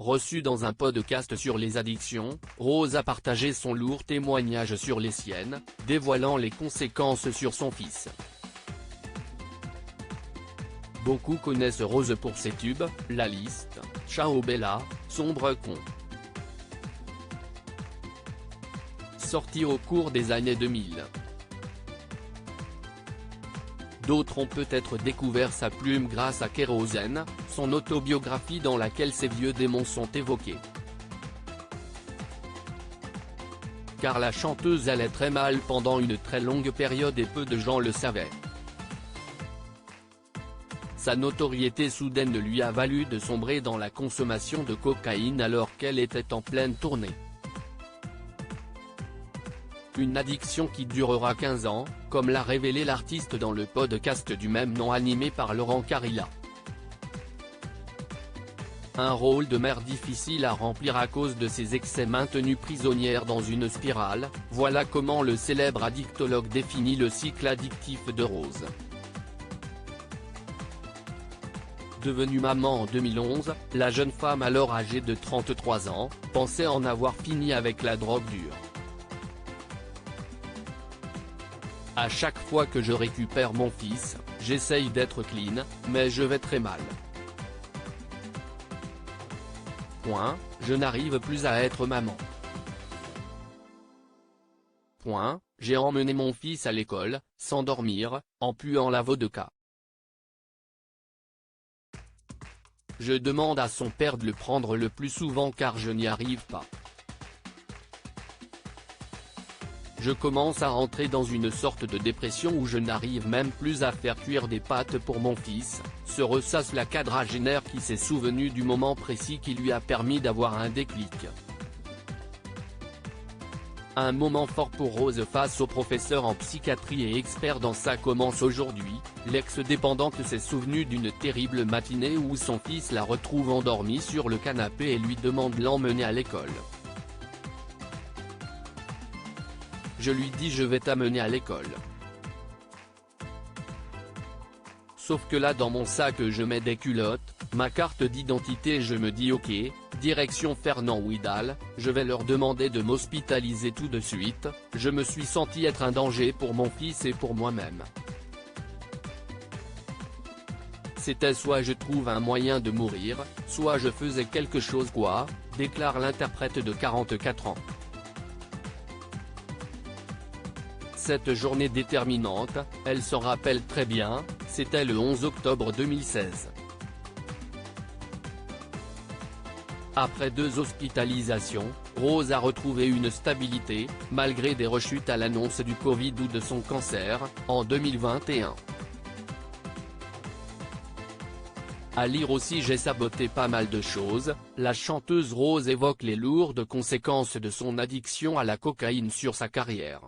Reçue dans un podcast sur les addictions, Rose a partagé son lourd témoignage sur les siennes, dévoilant les conséquences sur son fils. Beaucoup connaissent Rose pour ses tubes, La Liste, Ciao Bella, Sombre con. Sorti au cours des années 2000. D'autres ont peut-être découvert sa plume grâce à Kérosène, son autobiographie dans laquelle ses vieux démons sont évoqués. Car la chanteuse allait très mal pendant une très longue période et peu de gens le savaient. Sa notoriété soudaine lui a valu de sombrer dans la consommation de cocaïne alors qu'elle était en pleine tournée. Une addiction qui durera 15 ans, comme l'a révélé l'artiste dans le podcast du même nom animé par Laurent Carilla. Un rôle de mère difficile à remplir à cause de ses excès maintenue prisonnière dans une spirale, voilà comment le célèbre addictologue définit le cycle addictif de Rose. Devenue maman en 2011, la jeune femme alors âgée de 33 ans, pensait en avoir fini avec la drogue dure. À chaque fois que je récupère mon fils, j'essaye d'être clean, mais je vais très mal. Je n'arrive plus à être maman. J'ai emmené mon fils à l'école, sans dormir, en puant la vodka. Je demande à son père de le prendre le plus souvent car je n'y arrive pas. Je commence à rentrer dans une sorte de dépression où je n'arrive même plus à faire cuire des pâtes pour mon fils, se ressasse la quadragénaire qui s'est souvenue du moment précis qui lui a permis d'avoir un déclic. Un moment fort pour Rose face au professeur en psychiatrie et expert dans ça commence aujourd'hui. L'ex-dépendante s'est souvenue d'une terrible matinée où son fils la retrouve endormie sur le canapé et lui demande de l'emmener à l'école. Je lui dis je vais t'amener à l'école. Sauf que là dans mon sac je mets des culottes, ma carte d'identité et je me dis ok, direction Fernand Ouidal, je vais leur demander de m'hospitaliser tout de suite, je me suis senti être un danger pour mon fils et pour moi-même. C'était soit je trouve un moyen de mourir, soit je faisais quelque chose quoi, déclare l'interprète de 44 ans. Cette journée déterminante, elle s'en rappelle très bien, c'était le 11 octobre 2016. Après 2 hospitalisations, Rose a retrouvé une stabilité, malgré des rechutes à l'annonce du Covid ou de son cancer, en 2021. À lire aussi j'ai saboté pas mal de choses, la chanteuse Rose évoque les lourdes conséquences de son addiction à la cocaïne sur sa carrière.